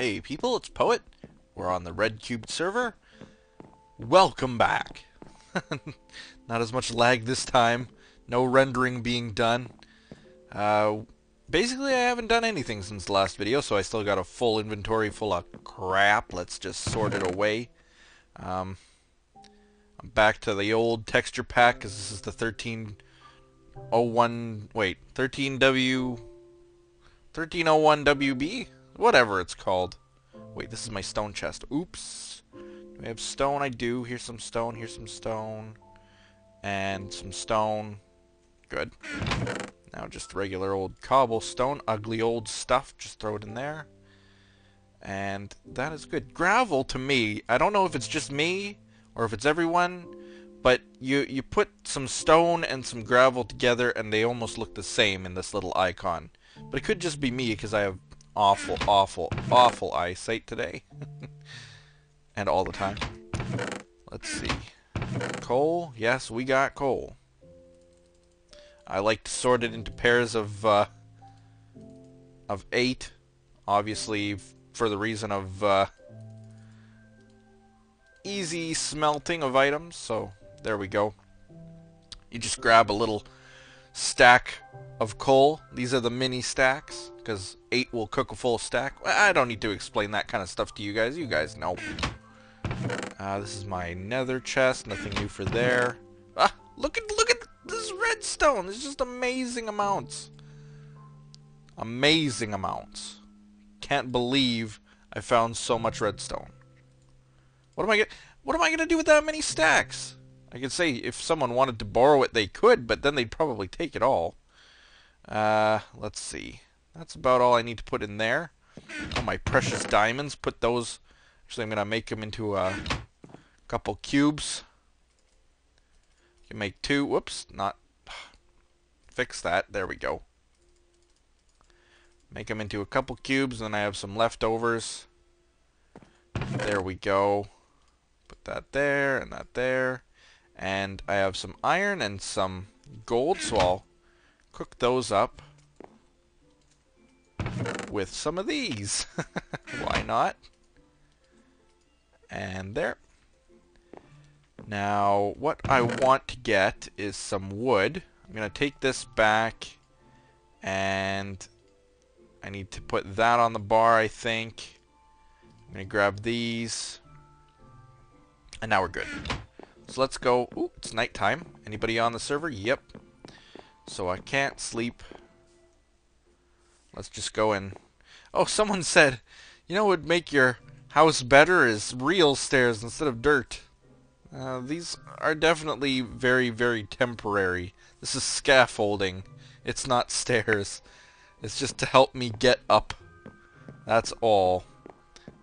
Hey people, it's Poet. We're on the RedCubed server. Welcome back. Not as much lag this time. No rendering being done. Basically I haven't done anything since the last video, so I still got a full inventory full of crap. Let's just sort it away. I'm back to the old texture pack, because this is the 1301WB? Whatever it's called. Wait, this is my stone chest. Oops. Do I have stone? I do. Here's some stone. Here's some stone. And some stone. Good. Now just regular old cobblestone. Ugly old stuff. Just throw it in there. And that is good. Gravel, to me, I don't know if it's just me or if it's everyone, but you put some stone and some gravel together and they almost look the same in this little icon. But it could just be me because I have awful eyesight today. And all the time. Let's see. Coal. Yes, we got coal. I like to sort it into pairs of 8. Obviously, for the reason of easy smelting of items. So, there we go. You just grab a little stack of coal. These are the mini stacks, because 8 will cook a full stack. I don't need to explain that kind of stuff to you guys. You guys know. This is my nether chest. Nothing new for there. Look at this redstone. It's just amazing amounts. Amazing amounts. Can't believe I found so much redstone. What am I gonna do with that many stacks? I could say if someone wanted to borrow it, they could, but then they'd probably take it all. Let's see. That's about all I need to put in there. Oh, my precious diamonds. Put those. Actually, I'm gonna make them into a couple cubes. You can make 2. Whoops, not. Fix that. There we go. Make them into a couple cubes, and then I have some leftovers. There we go. Put that there and that there. And I have some iron and some gold, so I'll cook those up with some of these. Why not? And there. Now, what I want to get is some wood. I'm going to take this back, and I need to put that on the bar, I think. I'm going to grab these. And now we're good. So let's go. Ooh, it's nighttime. Anybody on the server? Yep. So I can't sleep. Let's just go in. Oh, someone said, you know what would make your house better is real stairs instead of dirt. These are definitely very, very temporary. This is scaffolding. It's not stairs. It's just to help me get up. That's all.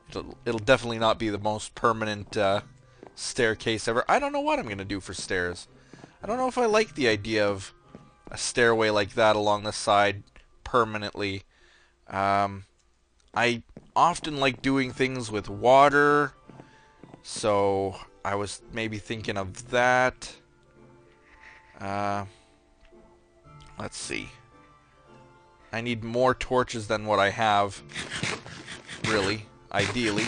It'll definitely not be the most permanent staircase ever. I don't know what I'm going to do for stairs. I don't know if I like the idea of a stairway like that along the side permanently. I often like doing things with water, so I was maybe thinking of that. Let's see. I need more torches than what I have, really, ideally.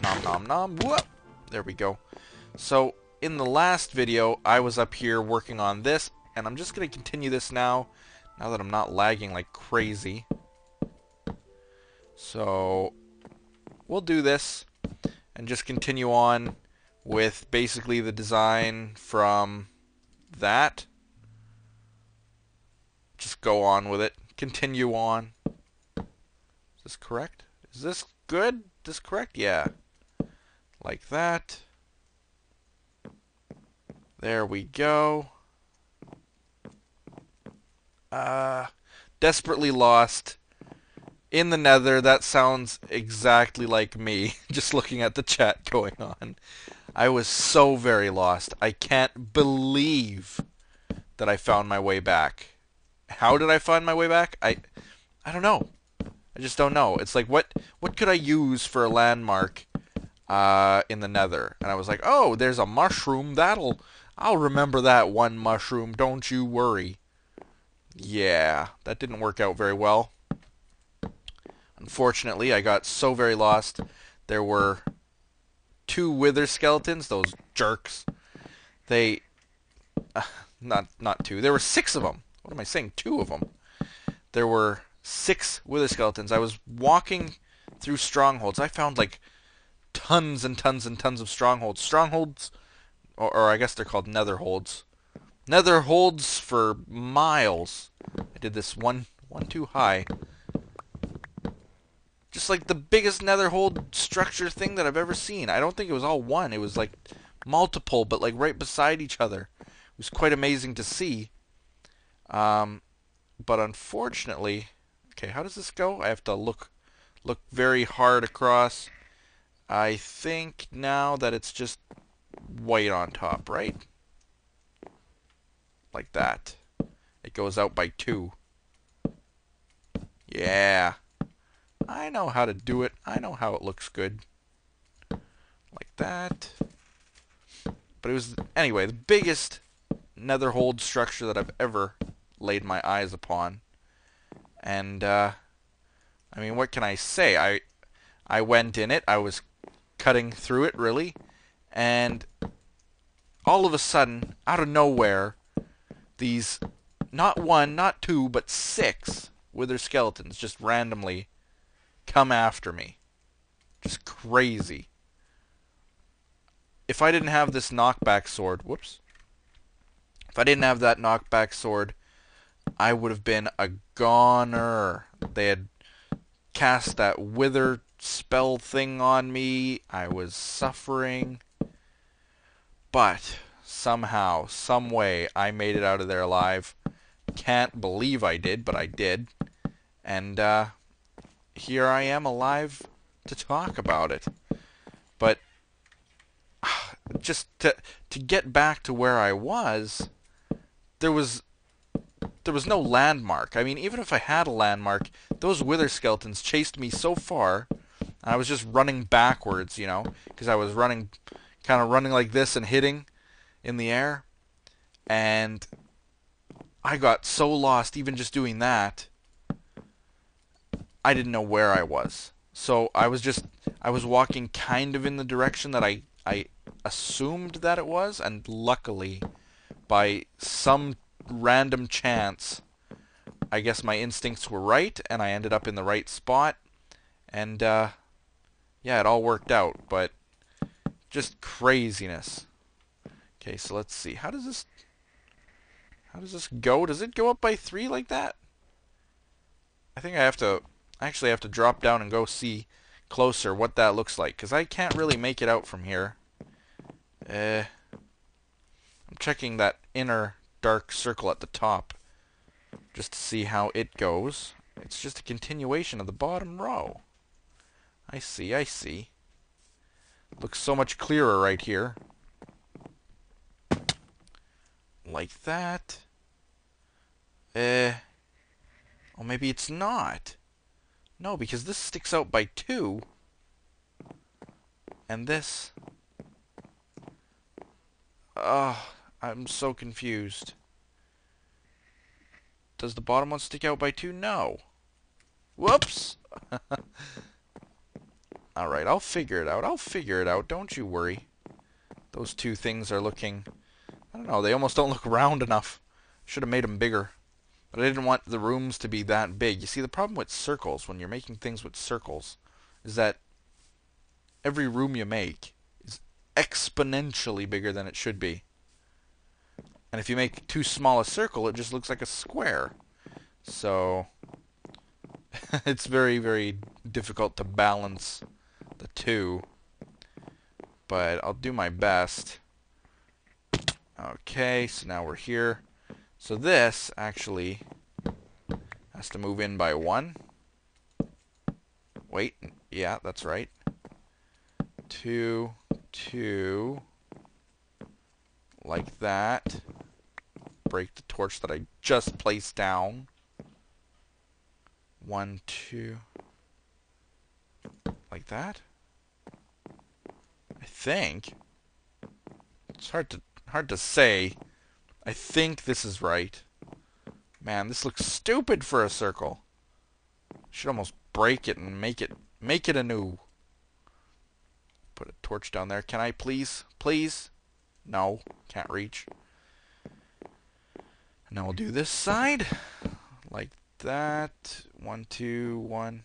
Nom nom nom. Whoop! There we go. So, in the last video, I was up here working on this, and I'm just going to continue this now that I'm not lagging like crazy. So, we'll do this, and just continue on with basically the design from that. Just go on with it. Continue on. Is this correct? Is this good? Is this correct? Yeah. Like that. There we go. Desperately lost in the nether. That sounds exactly like me. Just looking at the chat going on. I was so very lost. I can't believe that I found my way back. How did I find my way back? I don't know. I just don't know. It's like, what could I use for a landmark in the nether? And I was like, oh, there's a mushroom. I'll remember that one mushroom. Don't you worry. Yeah, that didn't work out very well. Unfortunately, I got so very lost. There were 2 wither skeletons, those jerks. They... not 2. There were 6 of them. What am I saying? 2 of them. There were 6 wither skeletons. I was walking through strongholds. I found like tons and tons and tons of strongholds. Strongholds, or I guess they're called nether holds. Nether holds for miles. I did this one too high. Just like the biggest nether hold structure thing that I've ever seen. I don't think it was all one. It was like multiple, but like right beside each other. It was quite amazing to see. But unfortunately, okay, how does this go? I have to look very hard across. I think now that it's just white on top, right? Like that. It goes out by 2. Yeah. I know how to do it. I know how it looks good. Like that. But it was, anyway, the biggest nether hold structure that I've ever laid my eyes upon. And, I mean, what can I say? I went in it. I was cutting through it, really. And all of a sudden, out of nowhere, these, not 1, not 2, but 6 wither skeletons just randomly come after me. Just crazy. If I didn't have this knockback sword, whoops. If I didn't have that knockback sword, I would have been a goner. They had cast that wither spell thing on me. I was suffering. But somehow, some way, I made it out of there alive. Can't believe I did, but I did. And, here I am alive to talk about it. But just to get back to where I was, there was no landmark. I mean, even if I had a landmark, those wither skeletons chased me so far, and I was just running backwards, you know, because I was running, kind of running like this and hitting in the air, and I got so lost even just doing that. I didn't know where I was. So I was walking kind of in the direction that I assumed that it was, and luckily, by some random chance, I guess my instincts were right, and I ended up in the right spot, and, yeah, it all worked out, but just craziness. Okay, so let's see. How does this go? Does it go up by 3 like that? I think I actually have to drop down and go see closer what that looks like, because I can't really make it out from here. I'm checking that inner dark circle at the top just to see how it goes. It's just a continuation of the bottom row. I see, I see. Looks so much clearer right here. Like that. Oh, maybe it's not. No, because this sticks out by 2. And this... Oh, I'm so confused. Does the bottom one stick out by 2? No. Whoops! Alright, I'll figure it out. I'll figure it out. Don't you worry. Those 2 things are looking... I don't know, they almost don't look round enough. Should have made them bigger. But I didn't want the rooms to be that big. You see, the problem with circles, when you're making things with circles, is that every room you make is exponentially bigger than it should be. And if you make too small a circle, it just looks like a square. So, it's very, very difficult to balance the 2. But I'll do my best. Okay, so now we're here. So this, actually, has to move in by 1. Wait, yeah, that's right. 2, 2, like that. Break the torch that I just placed down. 1, 2, like that. I think. It's hard to say. I think this is right. Man, this looks stupid for a circle. Should almost break it and make it anew. Put a torch down there. Can I please? Please? No. Can't reach. And now we'll do this side. Like that. 1, 2, 1,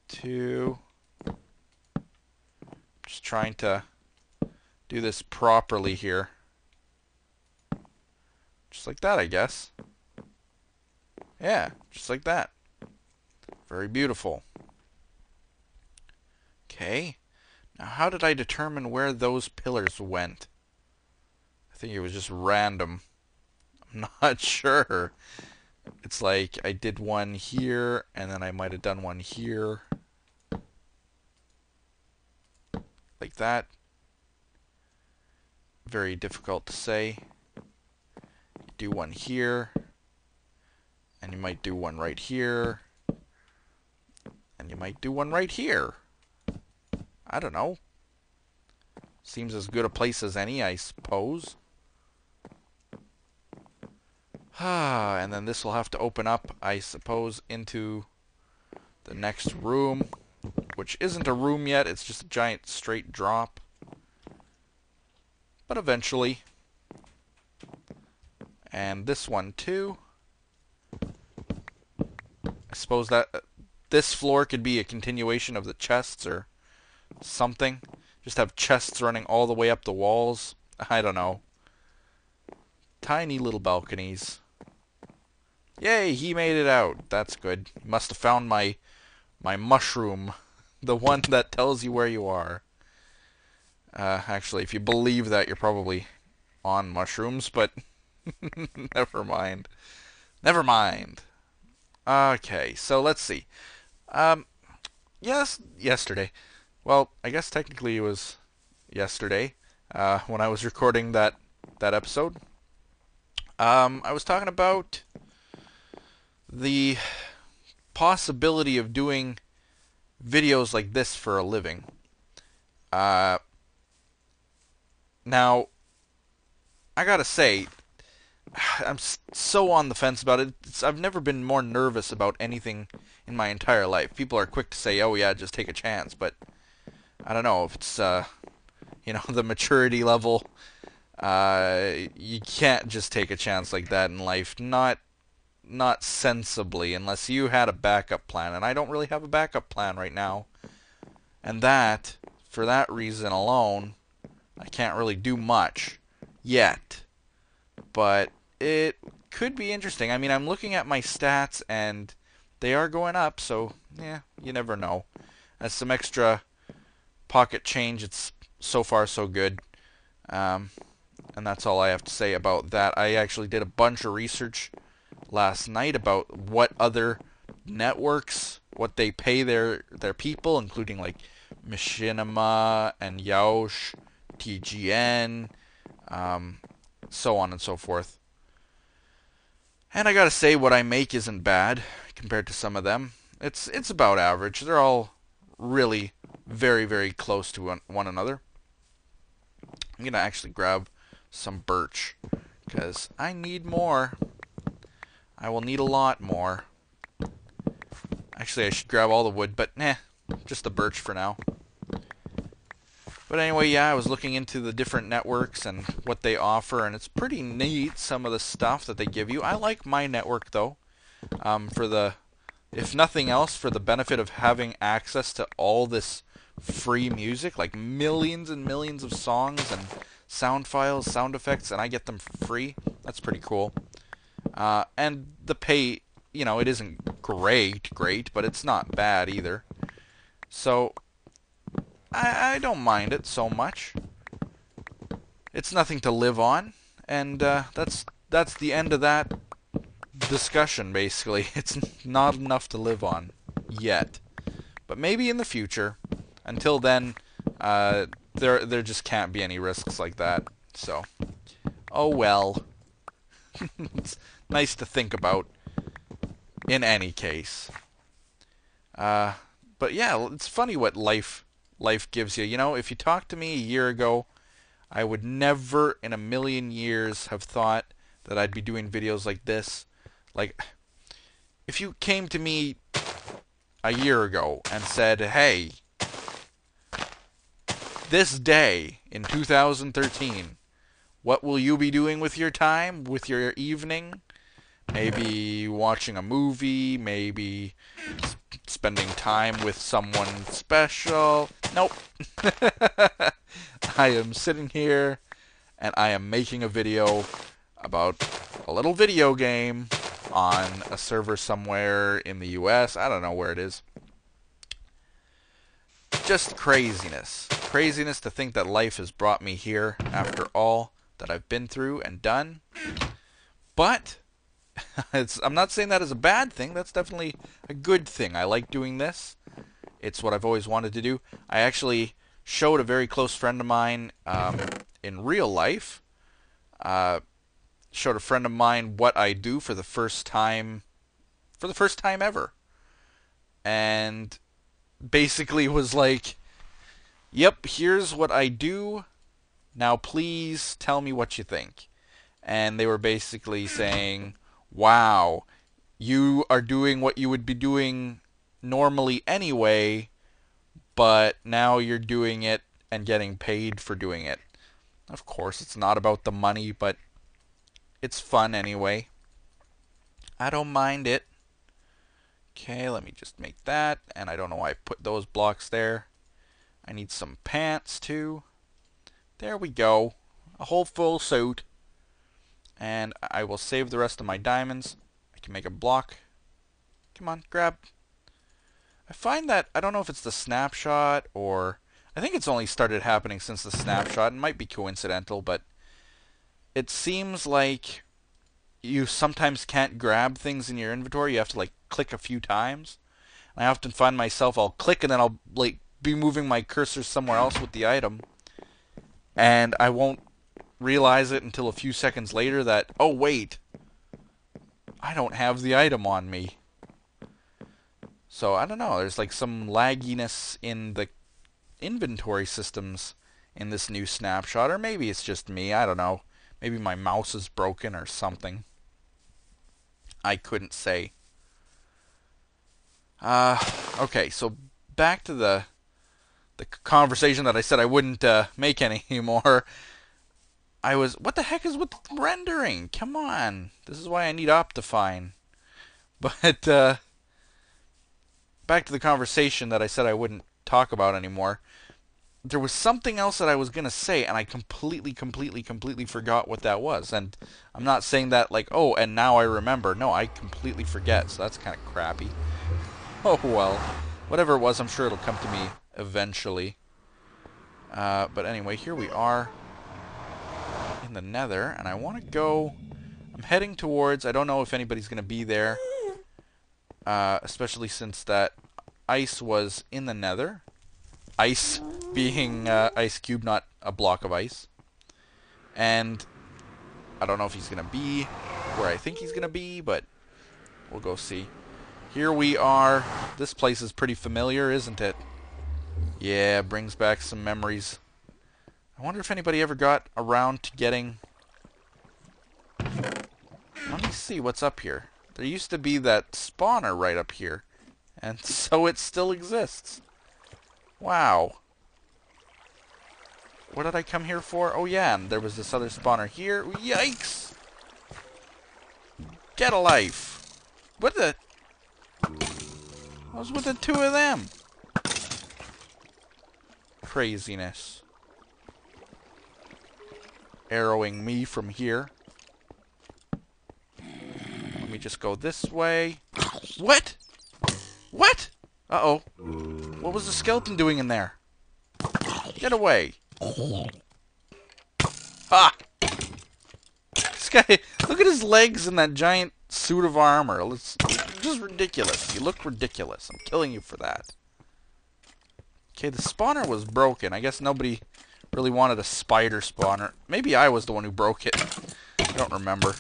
2. Just trying to do this properly here. Just like that, I guess. Yeah, just like that. Very beautiful. Okay. Now, how did I determine where those pillars went? I think it was just random. I'm not sure. It's like I did one here, and then I might have done one here. Like that. Very difficult to say. You do one here, and you might do one right here, and you might do one right here. I don't know. Seems as good a place as any, I suppose. And then this will have to open up, I suppose, into the next room, which isn't a room yet, it's just a giant straight drop. But eventually. And this one too. I suppose that this floor could be a continuation of the chests or something. Just have chests running all the way up the walls. I don't know. Tiny little balconies. Yay, he made it out. That's good. He must have found my mushroom. The one that tells you where you are. Actually, if you believe that, you're probably on mushrooms, but never mind. Never mind. Okay, so let's see. Yes, yesterday. Well, I guess technically it was yesterday when I was recording that episode. I was talking about the possibility of doing videos like this for a living. Now, I gotta say, I'm so on the fence about it. I've never been more nervous about anything in my entire life. People are quick to say, oh yeah, just take a chance, but I don't know if it's, you know, the maturity level. You can't just take a chance like that in life. Not sensibly, unless you had a backup plan. And I don't really have a backup plan right now. And that, for that reason alone, I can't really do much yet. But it could be interesting. I mean, I'm looking at my stats and they are going up, so yeah, you never know. As some extra pocket change, it's so far so good. And that's all I have to say about that. I actually did a bunch of research last night about what other networks, what they pay their people, including like Machinima and Yosh, TGN, so on and so forth. And I gotta say, what I make isn't bad compared to some of them. It's about average. They're all really very, very close to one another. I'm gonna actually grab some birch because I need more. I will need a lot more. Actually, I should grab all the wood, but nah, just the birch for now. But anyway, yeah, I was looking into the different networks and what they offer, and it's pretty neat, some of the stuff that they give you. I like my network, though, for the, if nothing else, for the benefit of having access to all this free music, like millions and millions of songs and sound files, sound effects, and I get them for free. That's pretty cool. And the pay, you know, it isn't great, but it's not bad either. So I don't mind it so much. It's nothing to live on, and that's the end of that discussion, basically. It's not enough to live on yet. But maybe in the future. Until then, there just can't be any risks like that. So, oh well. It's nice to think about in any case. But yeah, it's funny what life gives you. You know, if you talked to me a year ago, I would never in a million years have thought that I'd be doing videos like this. Like, if you came to me a year ago and said, hey, this day in 2013, what will you be doing with your time, with your evening? Maybe watching a movie, maybe spending time with someone special. Nope. I am sitting here and I am making a video about a little video game on a server somewhere in the US. I don't know where it is. Just craziness. Craziness to think that life has brought me here after all that I've been through and done. But I'm not saying that is a bad thing. That's definitely a good thing. I like doing this. It's what I've always wanted to do. I actually showed a very close friend of mine in real life. Showed a friend of mine what I do for the first time ever. And basically was like, yep, here's what I do. Now please tell me what you think. And they were basically saying, wow, you are doing what you would be doing normally anyway, but now you're doing it and getting paid for doing it. Of course, it's not about the money, but it's fun anyway. I don't mind it. Okay, let me just make that, and I don't know why I put those blocks there. I need some pants too. There we go. A whole full suit. And I will save the rest of my diamonds. I can make a block. Come on, grab. I find that, I don't know if it's the snapshot or... I think it's only started happening since the snapshot. It might be coincidental, but it seems like you sometimes can't grab things in your inventory. You have to like click a few times. And I often find myself, I'll click and then I'll like be moving my cursor somewhere else with the item. And I won't realize it until a few seconds later that, oh wait, I don't have the item on me. So I don't know, there's like some lagginess in the inventory systems in this new snapshot, or maybe it's just me, I don't know. Maybe my mouse is broken or something. I couldn't say. Okay, so back to the conversation that I said I wouldn't make anymore. What the heck is with rendering? Come on. This is why I need Optifine. But, back to the conversation that I said I wouldn't talk about anymore. There was something else that I was going to say, and I completely forgot what that was. And I'm not saying that like, oh, and now I remember. No, I completely forget, so that's kind of crappy. Oh, well. Whatever it was, I'm sure it'll come to me eventually. But anyway, here we are in the Nether, and I want to go... I'm heading towards... I don't know if anybody's going to be there, especially since that ice was in the Nether. Ice being ice cube, not a block of ice. And I don't know if he's going to be where I think he's going to be, but we'll go see. Here we are. This place is pretty familiar, isn't it? Yeah, brings back some memories. I wonder if anybody ever got around to getting... Let me see what's up here. There used to be that spawner right up here. And so it still exists. Wow. What did I come here for? Oh yeah, and there was this other spawner here. Yikes! Get a life! What the... What was with the two of them? Craziness. Arrowing me from here. Let me just go this way. What? What? Uh-oh. What was the skeleton doing in there? Get away. Ah! This guy, look at his legs in that giant suit of armor. It's just ridiculous. You look ridiculous. I'm killing you for that. Okay, the spawner was broken. I guess nobody really wanted a spider spawner. Maybe I was the one who broke it. I don't remember.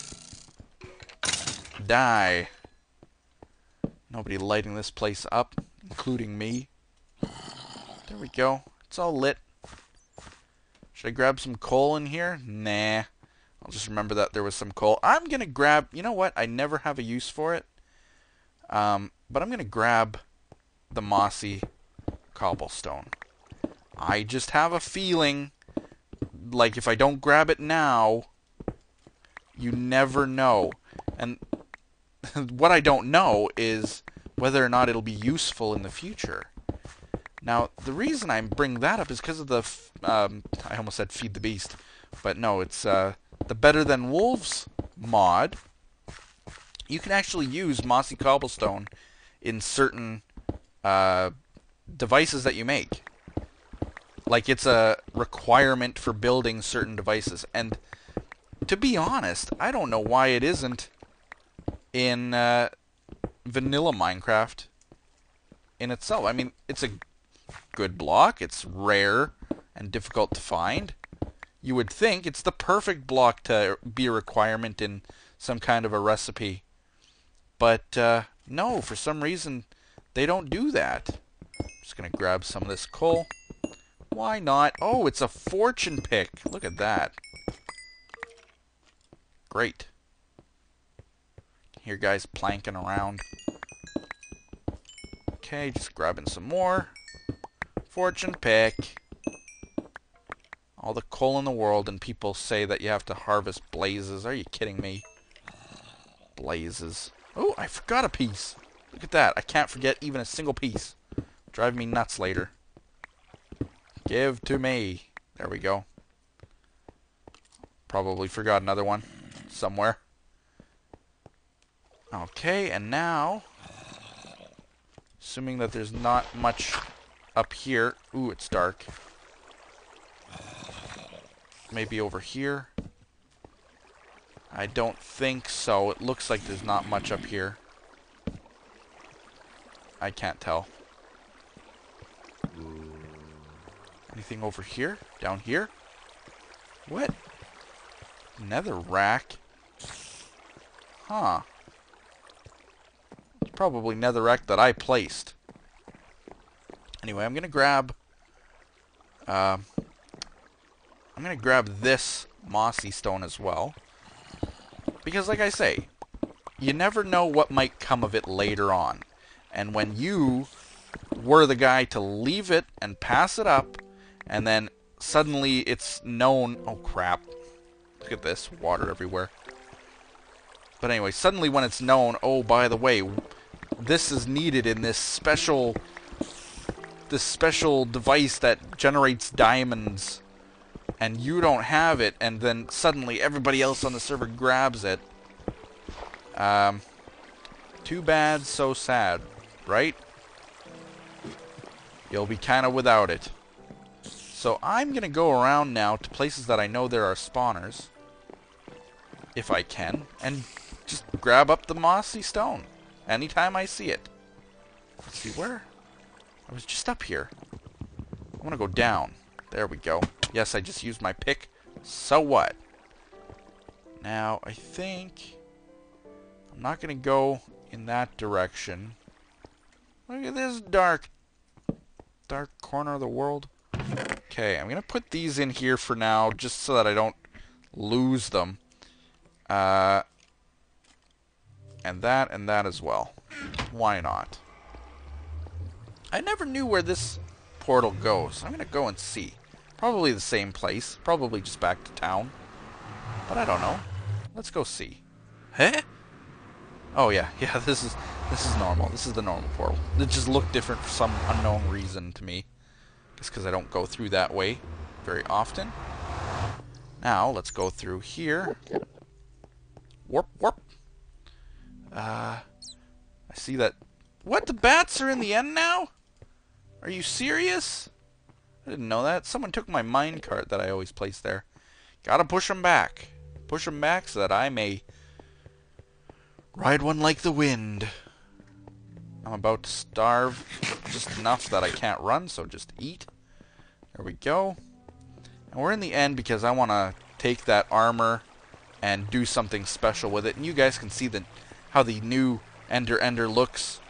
Die. Nobody lighting this place up, including me. There we go. It's all lit. Should I grab some coal in here? Nah. I'll just remember that there was some coal. I'm going to grab... You know what? I never have a use for it. But I'm going to grab the mossy cobblestone. I just have a feeling like if I don't grab it now, you never know. And what I don't know is whether or not it'll be useful in the future. Now, the reason I bring that up is because of the, I almost said feed the beast, but no, it's the Better Than Wolves mod. You can actually use mossy cobblestone in certain devices that you make. Like, it's a requirement for building certain devices. And to be honest, I don't know why it isn't in vanilla Minecraft in itself. I mean, it's a good block. It's rare and difficult to find. You would think it's the perfect block to be a requirement in some kind of a recipe. But no, for some reason, they don't do that. I'm just going to grab some of this coal. Why not? Oh, it's a fortune pick. Look at that. Great. Here, guys, planking around. Okay, just grabbing some more. Fortune pick. All the coal in the world, and people say that you have to harvest blazes. Are you kidding me? Blazes. Oh, I forgot a piece. Look at that. I can't forget even a single piece. Drive me nuts later. Give to me. There we go. Probably forgot another one somewhere. Okay, and now, assuming that there's not much up here. Ooh, it's dark. Maybe over here. I don't think so. It looks like there's not much up here. I can't tell. Anything over here? Down here? What? Nether rack? Huh. It's probably nether rack that I placed. Anyway, I'm gonna grab this mossy stone as well. Because like I say, you never know what might come of it later on. And when you were the guy to leave it and pass it up, and then suddenly it's known... Oh, crap. Look at this. Water everywhere. But anyway, suddenly when it's known, oh, by the way, this is needed in this special device that generates diamonds, and you don't have it, and then suddenly everybody else on the server grabs it. Too bad, so sad, right? You'll be kind of without it. So I'm going to go around now to places that I know there are spawners, if I can, and just grab up the mossy stone anytime I see it. Let's see, where? I was just up here. I want to go down. There we go. Yes, I just used my pick. So what? Now, I think I'm not going to go in that direction. Look at this dark corner of the world. Okay, I'm going to put these in here for now, just so that I don't lose them. And that as well. Why not? I never knew where this portal goes. I'm going to go and see. Probably the same place. Probably just back to town. But I don't know. Let's go see. Huh? Oh yeah, this is normal. This is the normal portal. It just looked different for some unknown reason to me. Just because I don't go through that way very often. Now, let's go through here. Warp, warp. I see that... What? The bats are in the end now? Are you serious? I didn't know that. Someone took my minecart that I always place there. Gotta push them back. Push them back so that I may ride one like the wind. I'm about to starve just enough that I can't run, so just eat. There we go. And we're in the end because I want to take that armor and do something special with it. And you guys can see how the new Ender looks.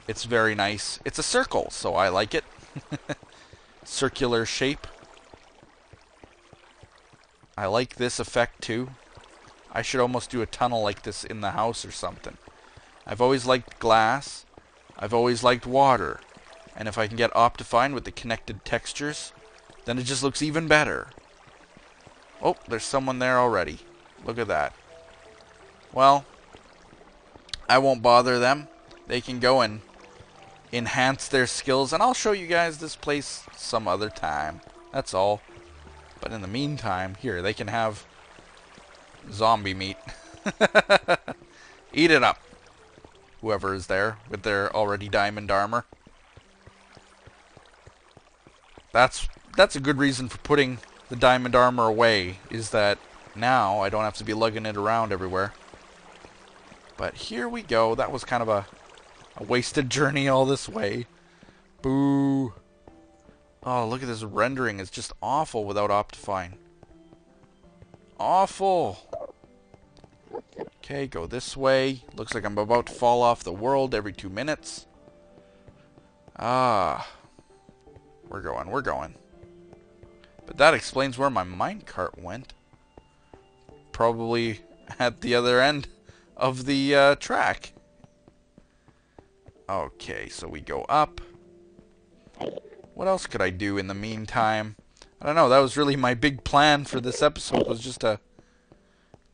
It's very nice. It's a circle, so I like it. Circular shape. I like this effect too. I should almost do a tunnel like this in the house or something. I've always liked glass. I've always liked water. And if I can get Optifine with the connected textures, then it just looks even better. Oh, there's someone there already. Look at that. Well, I won't bother them. They can go and enhance their skills, and I'll show you guys this place some other time. That's all. But in the meantime, here, they can have zombie meat. Eat it up. Whoever is there with their already diamond armor. That's a good reason for putting the diamond armor away, is that now I don't have to be lugging it around everywhere. But here we go. That was kind of a wasted journey all this way. Boo. Oh, look at this rendering. It's just awful without Optifine. Awful. Okay, go this way. Looks like I'm about to fall off the world every 2 minutes. Ah. We're going. But that explains where my minecart went. Probably at the other end of the track. Okay, so we go up. What else could I do in the meantime? I don't know, that was really my big plan for this episode, was just to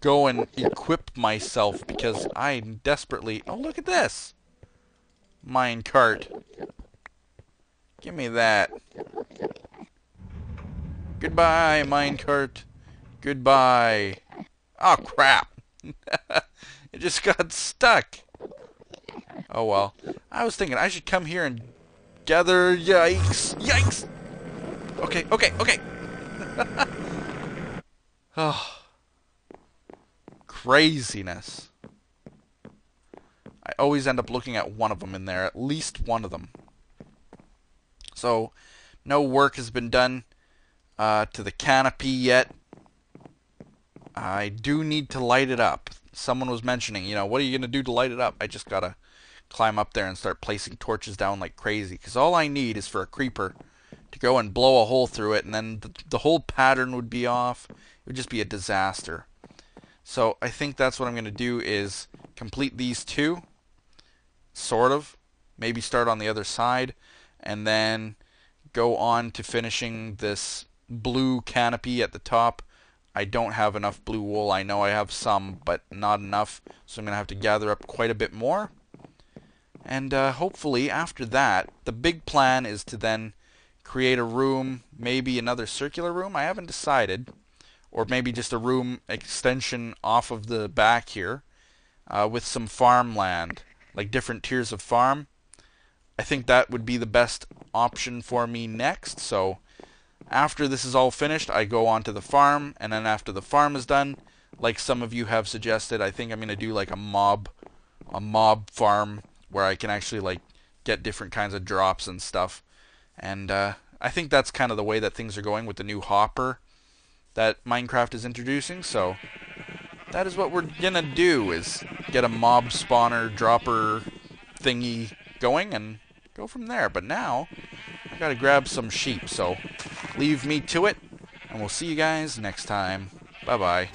go and equip myself, because I desperately... Oh, look at this! Minecart. Give me that. Goodbye, minecart. Goodbye. Oh, crap. It just got stuck. Oh, well. I was thinking I should come here and gather... Yikes. Yikes! Okay. Oh. Craziness. I always end up looking at one of them in there. At least one of them. So, no work has been done to the canopy yet. I do need to light it up. Someone was mentioning, you know, what are you going to do to light it up? I just got to climb up there and start placing torches down like crazy. Because all I need is for a creeper to go and blow a hole through it, and then the whole pattern would be off. It would just be a disaster. So I think that's what I'm going to do, is complete these two. Sort of. Maybe start on the other side. And then go on to finishing this blue canopy at the top. I don't have enough blue wool. I know I have some, but not enough. So I'm going to have to gather up quite a bit more. And hopefully after that, the big plan is to then create a room, maybe another circular room. I haven't decided. Or maybe just a room extension off of the back here with some farmland, like different tiers of farm. I think that would be the best option for me next. So after this is all finished, I go on to the farm, and then after the farm is done, like some of you have suggested, I think I'm going to do like a mob farm where I can actually like get different kinds of drops and stuff. And I think that's kind of the way that things are going with the new hopper that Minecraft is introducing. So that is what we're going to do, is get a mob spawner dropper thingy going and go from there. But now I gotta grab some sheep, so leave me to it, and we'll see you guys next time. Bye bye.